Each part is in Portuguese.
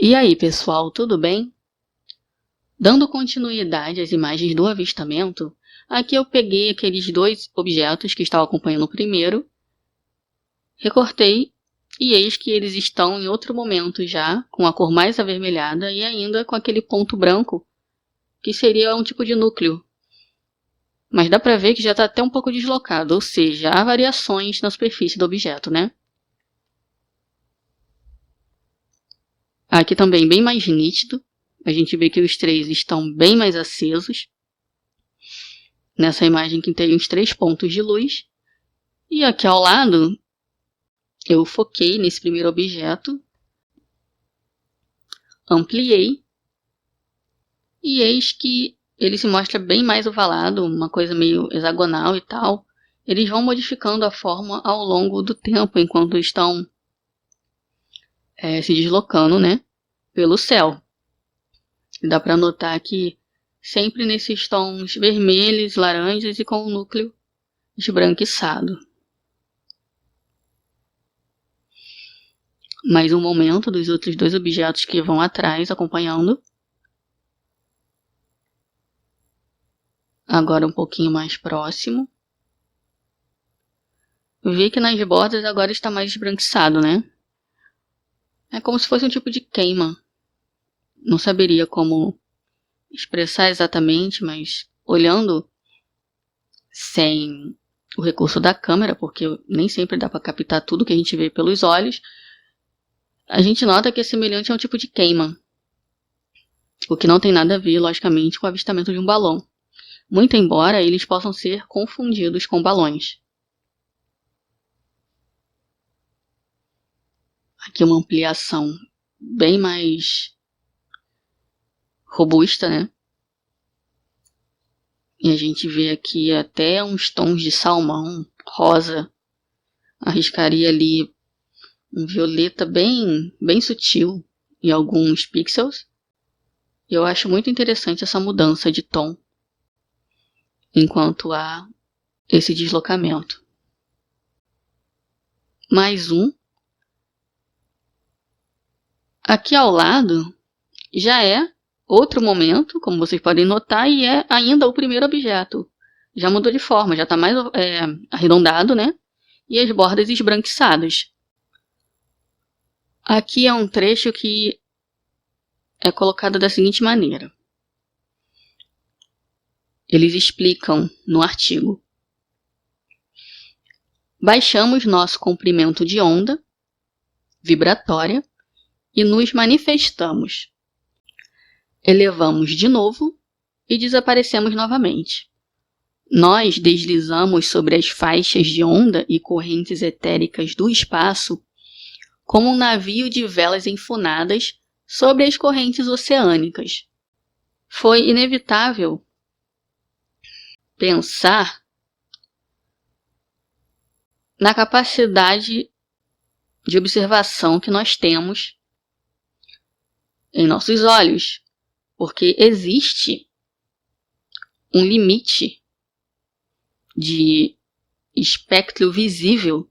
E aí, pessoal, tudo bem? Dando continuidade às imagens do avistamento, aqui eu peguei aqueles dois objetos que estavam acompanhando o primeiro, recortei e eis que eles estão em outro momento já, com a cor mais avermelhada e ainda com aquele ponto branco, que seria um tipo de núcleo. Mas dá para ver que já está até um pouco deslocado, ou seja, há variações na superfície do objeto, né? Aqui também bem mais nítido. A gente vê que os três estão bem mais acesos. Nessa imagem que tem os 3 pontos de luz. E aqui ao lado, eu foquei nesse primeiro objeto. Ampliei. E eis que ele se mostra bem mais ovalado, uma coisa meio hexagonal e tal. Eles vão modificando a forma ao longo do tempo, enquanto estão se deslocando, né, pelo céu. Dá para notar que sempre nesses tons vermelhos, laranjas e com o núcleo esbranquiçado. Mais um momento dos outros dois objetos que vão atrás, acompanhando. Agora um pouquinho mais próximo. Vê que nas bordas agora está mais esbranquiçado, né? É como se fosse um tipo de queima. Não saberia como expressar exatamente, mas olhando sem o recurso da câmera, porque nem sempre dá para captar tudo que a gente vê pelos olhos, a gente nota que é semelhante a um tipo de queima. O que não tem nada a ver, logicamente, com o avistamento de um balão. Muito embora eles possam ser confundidos com balões. Aqui uma ampliação bem mais robusta, né? E a gente vê aqui até uns tons de salmão, rosa. Arriscaria ali um violeta bem sutil e alguns pixels. E eu acho muito interessante essa mudança de tom enquanto há esse deslocamento. Mais um. Aqui ao lado já é outro momento, como vocês podem notar, e é ainda o primeiro objeto. Já mudou de forma, já está mais arredondado, né? E as bordas esbranquiçadas. Aqui é um trecho que é colocado da seguinte maneira. Eles explicam no artigo. Baixamos nosso comprimento de onda vibratória e nos manifestamos. Elevamos de novo e desaparecemos novamente. Nós deslizamos sobre as faixas de onda e correntes etéricas do espaço como um navio de velas enfunadas sobre as correntes oceânicas. Foi inevitável pensar na capacidade de observação que nós temos em nossos olhos, porque existe um limite de espectro visível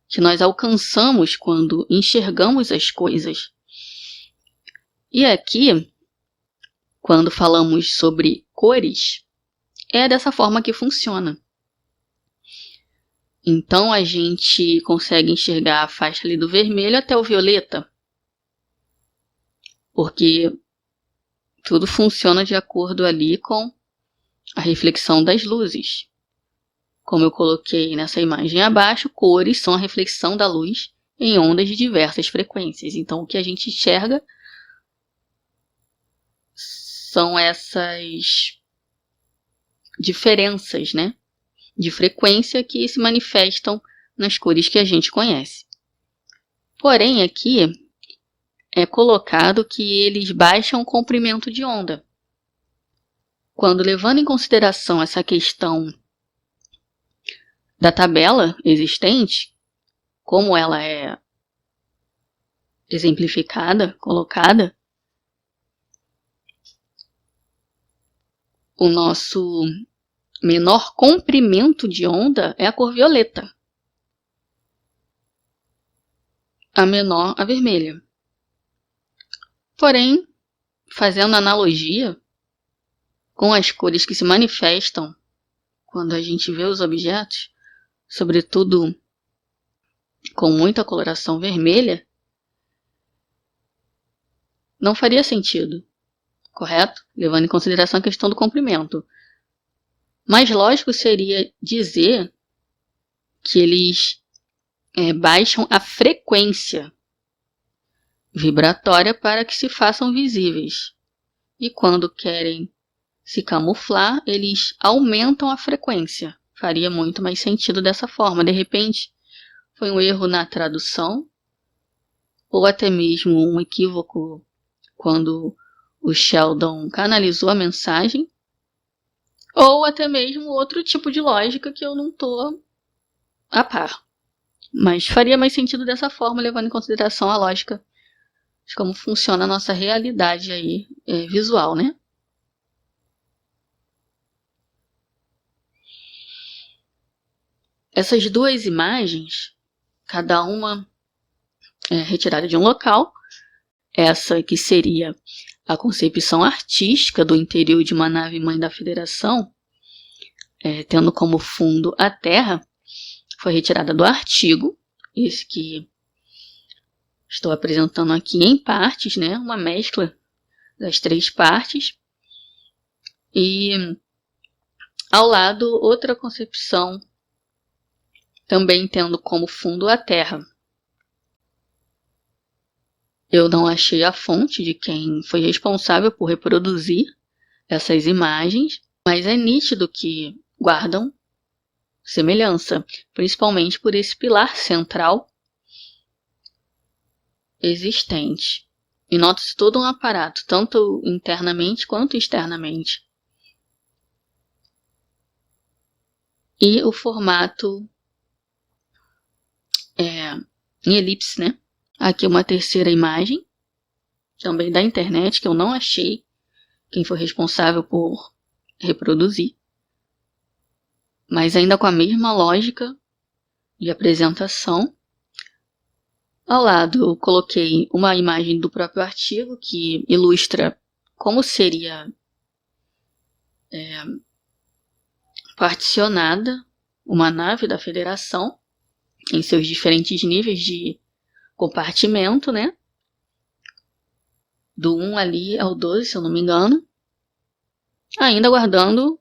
que nós alcançamos quando enxergamos as coisas. E aqui, quando falamos sobre cores, é dessa forma que funciona. Então a gente consegue enxergar a faixa ali do vermelho até o violeta, porque tudo funciona de acordo ali com a reflexão das luzes. Como eu coloquei nessa imagem abaixo, cores são a reflexão da luz em ondas de diversas frequências. Então o que a gente enxerga são essas diferenças, né, de frequência que se manifestam nas cores que a gente conhece. Porém, aqui é colocado que eles baixam o comprimento de onda. Quando levando em consideração essa questão da tabela existente, como ela é exemplificada, colocada, o nosso menor comprimento de onda é a cor violeta. A menor, a vermelha. Porém, fazendo analogia com as cores que se manifestam quando a gente vê os objetos, sobretudo com muita coloração vermelha, não faria sentido, correto? Levando em consideração a questão do comprimento. Mais lógico seria dizer que eles baixam a frequência vibratória para que se façam visíveis. E quando querem se camuflar, eles aumentam a frequência. Faria muito mais sentido dessa forma. De repente, foi um erro na tradução, ou até mesmo um equívoco quando o Sheldon canalizou a mensagem, ou até mesmo outro tipo de lógica que eu não estou a par. Mas faria mais sentido dessa forma, levando em consideração a lógica de como funciona a nossa realidade aí, visual, né? Essas duas imagens, cada uma retirada de um local, essa que seria a concepção artística do interior de uma nave-mãe da Federação, tendo como fundo a Terra, foi retirada do artigo, esse que estou apresentando aqui em partes, né? Uma mescla das 3 partes. E ao lado, outra concepção, também tendo como fundo a Terra. Eu não achei a fonte de quem foi responsável por reproduzir essas imagens, mas é nítido que guardam semelhança, principalmente por esse pilar central existente. E nota-se todo um aparato, tanto internamente quanto externamente. E o formato em elipse, né? Aqui uma terceira imagem, também da internet, que eu não achei quem foi responsável por reproduzir. Mas ainda com a mesma lógica de apresentação. Ao lado eu coloquei uma imagem do próprio artigo que ilustra como seria particionada uma nave da Federação em seus diferentes níveis de compartimento, né? Do 1 ali ao 12, se eu não me engano. Ainda guardando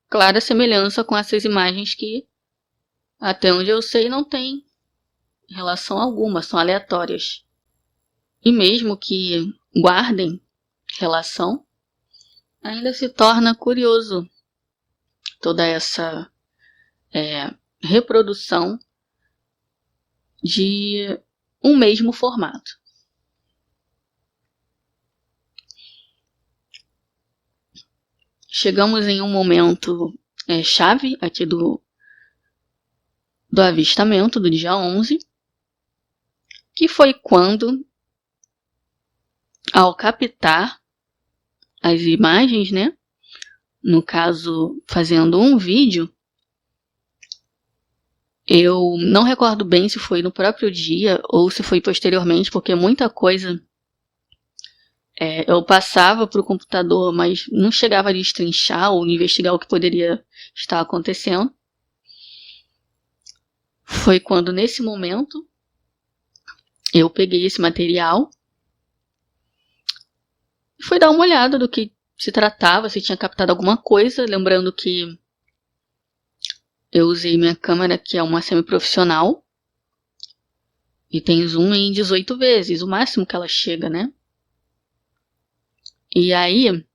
clara semelhança com essas imagens que, até onde eu sei, não tem relação alguma, são aleatórias. E mesmo que guardem relação, ainda se torna curioso toda essa reprodução de um mesmo formato. Chegamos em um momento chave aqui do avistamento do dia 11, que foi quando, ao captar as imagens, né, no caso fazendo um vídeo, eu não recordo bem se foi no próprio dia ou se foi posteriormente, porque muita coisa eu passava para o computador, mas não chegava a destrinchar ou investigar o que poderia estar acontecendo. Foi quando, nesse momento, eu peguei esse material e fui dar uma olhada do que se tratava, se tinha captado alguma coisa, lembrando que eu usei minha câmera, que é uma semiprofissional, e tem zoom em 18 vezes, o máximo que ela chega, né? E aí,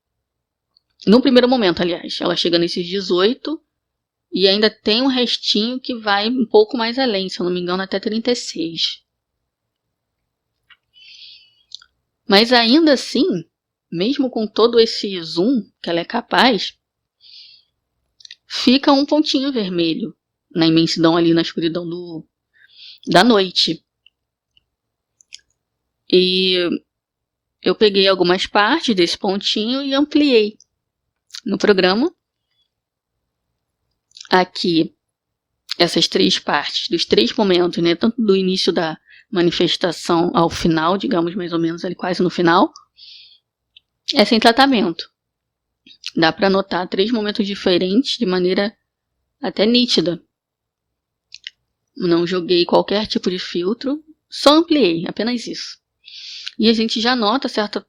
no primeiro momento, aliás, ela chega nesses 18 e ainda tem um restinho que vai um pouco mais além, se eu não me engano, até 36. Mas ainda assim, mesmo com todo esse zoom que ela é capaz, fica um pontinho vermelho na imensidão ali, na escuridão da noite. E eu peguei algumas partes desse pontinho e ampliei no programa. Aqui, essas 3 partes, dos 3 momentos, né, tanto do início da manifestação ao final, digamos mais ou menos ali quase no final, é sem tratamento. Dá para notar 3 momentos diferentes de maneira até nítida. Não joguei qualquer tipo de filtro, só ampliei, apenas isso. E a gente já nota certa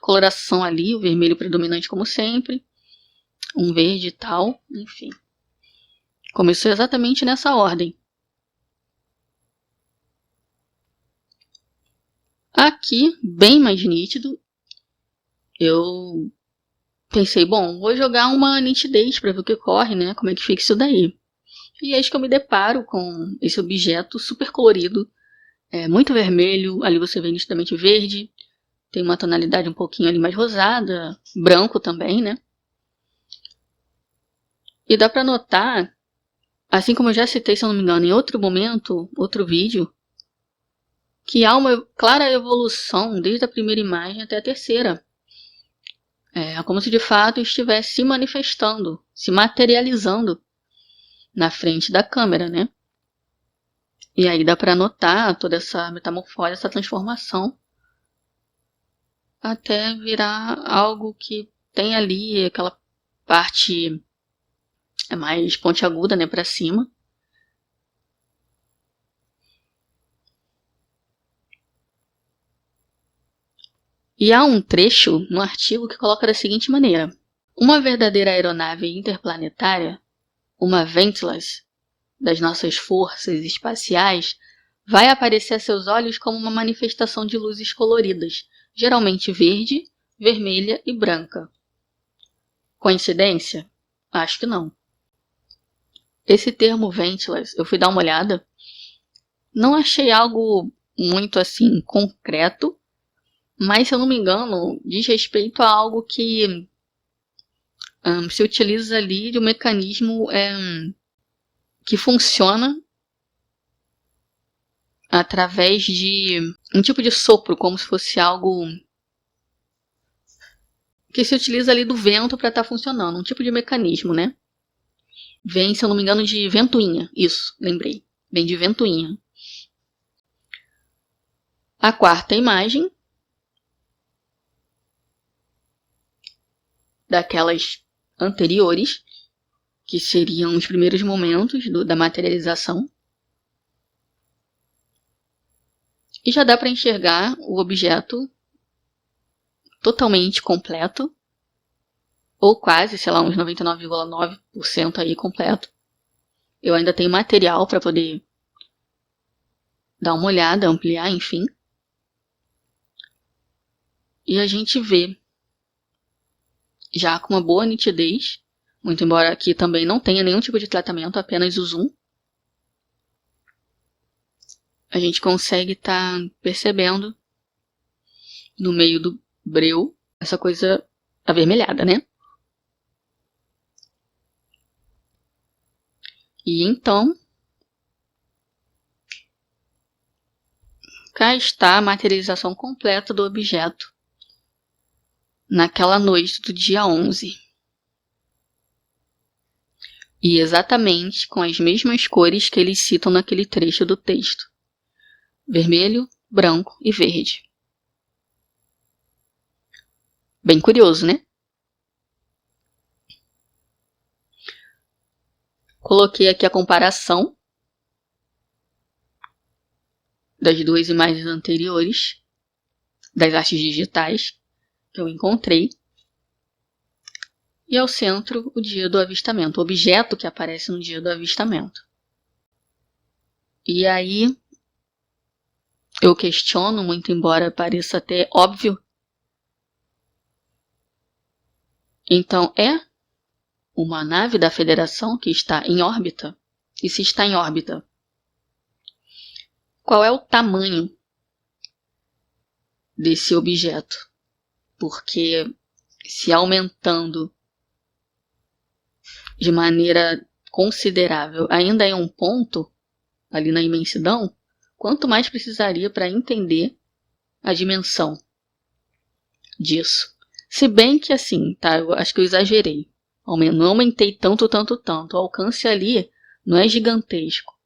coloração ali, o vermelho predominante como sempre, um verde e tal, enfim. Começou exatamente nessa ordem. Aqui, bem mais nítido, eu pensei, bom, vou jogar uma nitidez para ver o que corre, né? Como é que fica isso daí. E eis que eu me deparo com esse objeto super colorido, muito vermelho, ali você vê nitidamente verde, tem uma tonalidade um pouquinho ali mais rosada, branco também, né? E dá para notar, assim como eu já citei, se eu não me engano, em outro momento, outro vídeo, que há uma clara evolução desde a primeira imagem até a terceira. É como se de fato estivesse se manifestando, se materializando na frente da câmera, né? E aí dá para notar toda essa metamorfose, essa transformação, até virar algo que tem ali aquela parte mais pontiaguda, né, para cima. E há um trecho no artigo que coloca da seguinte maneira: uma verdadeira aeronave interplanetária, uma Ventilus das nossas forças espaciais, vai aparecer a seus olhos como uma manifestação de luzes coloridas, geralmente verde, vermelha e branca. Coincidência? Acho que não. Esse termo Ventilus, eu fui dar uma olhada, não achei algo muito assim concreto, mas se eu não me engano, diz respeito a algo que se utiliza ali de um mecanismo que funciona através de um tipo de sopro, como se fosse algo que se utiliza ali do vento para estar funcionando, um tipo de mecanismo, né? Vem, se eu não me engano, de ventoinha, isso, lembrei, vem de ventoinha. A quarta imagem, daquelas anteriores, que seriam os primeiros momentos da materialização. E já dá para enxergar o objeto totalmente completo, ou quase, sei lá, uns 99,9% aí completo. Eu ainda tenho material para poder dar uma olhada, ampliar, enfim. E a gente vê, já com uma boa nitidez, muito embora aqui também não tenha nenhum tipo de tratamento, apenas o zoom, a gente consegue estar percebendo no meio do breu essa coisa avermelhada, né? E então, cá está a materialização completa do objeto naquela noite do dia 11. E exatamente com as mesmas cores que eles citam naquele trecho do texto: vermelho, branco e verde. Bem curioso, né? Coloquei aqui a comparação das duas imagens anteriores, das artes digitais que eu encontrei. E ao centro, o dia do avistamento, o objeto que aparece no dia do avistamento. E aí, eu questiono, muito embora pareça até óbvio. Então, é uma nave da Federação que está em órbita? E se está em órbita, qual é o tamanho desse objeto? Porque se aumentando de maneira considerável ainda é um ponto ali na imensidão, quanto mais precisaria para entender a dimensão disso? Se bem que assim, tá, eu acho que eu exagerei. Não aumentei tanto. O alcance ali não é gigantesco.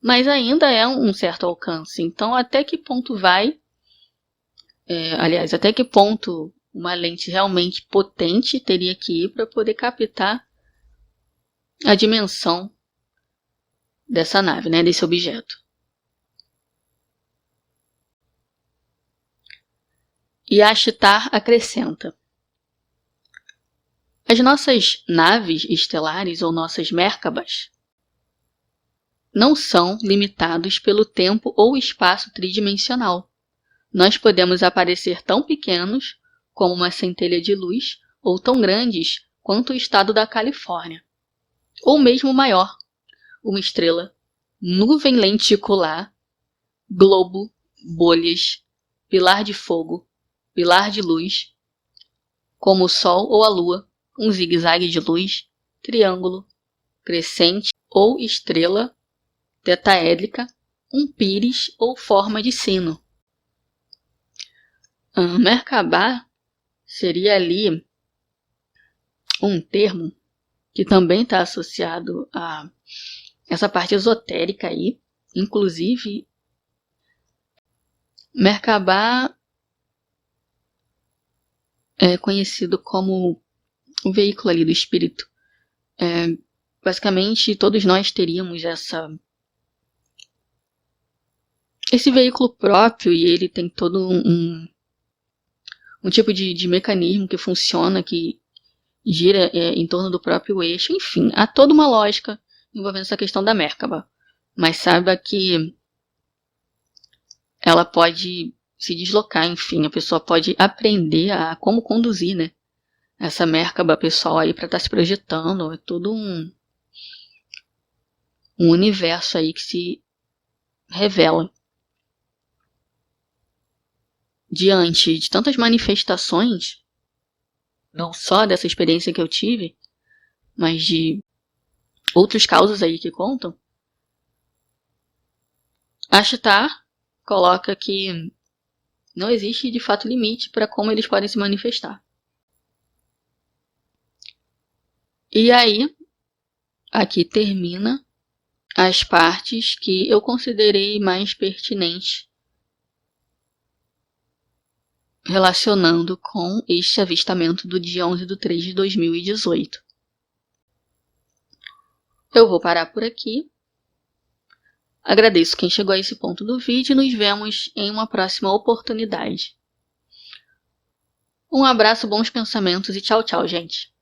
mas ainda é um certo alcance. Então, até que ponto vai... aliás, até que ponto uma lente realmente potente teria que ir para poder captar a dimensão dessa nave, né, desse objeto. E Ashtar acrescenta: as nossas naves estelares ou nossas Merkabas não são limitados pelo tempo ou espaço tridimensional. Nós podemos aparecer tão pequenos como uma centelha de luz ou tão grandes quanto o estado da Califórnia, ou mesmo maior, uma estrela, nuvem lenticular, globo, bolhas, pilar de fogo, pilar de luz, como o Sol ou a Lua, um zigue-zague de luz, triângulo, crescente ou estrela tetaédrica, um píris ou forma de sino. Merkabah seria ali um termo que também está associado a essa parte esotérica aí. Inclusive, Merkabah é conhecido como o veículo ali do espírito. Basicamente, todos nós teríamos esse veículo próprio, e ele tem todo um tipo de mecanismo que funciona, que gira em torno do próprio eixo. Enfim, há toda uma lógica envolvendo essa questão da Merkabah. Mas saiba que ela pode se deslocar, enfim, a pessoa pode aprender a como conduzir, né, essa Merkabah pessoal aí para estar se projetando. É todo um universo aí que se revela. Diante de tantas manifestações, não só dessa experiência que eu tive, mas de outros causos aí que contam, Ashtar coloca que não existe de fato limite para como eles podem se manifestar. E aí, aqui termina as partes que eu considerei mais pertinentes relacionando com este avistamento do dia 11/3 de 2018. Eu vou parar por aqui. Agradeço quem chegou a esse ponto do vídeo e nos vemos em uma próxima oportunidade. Um abraço, bons pensamentos e tchau, tchau, gente!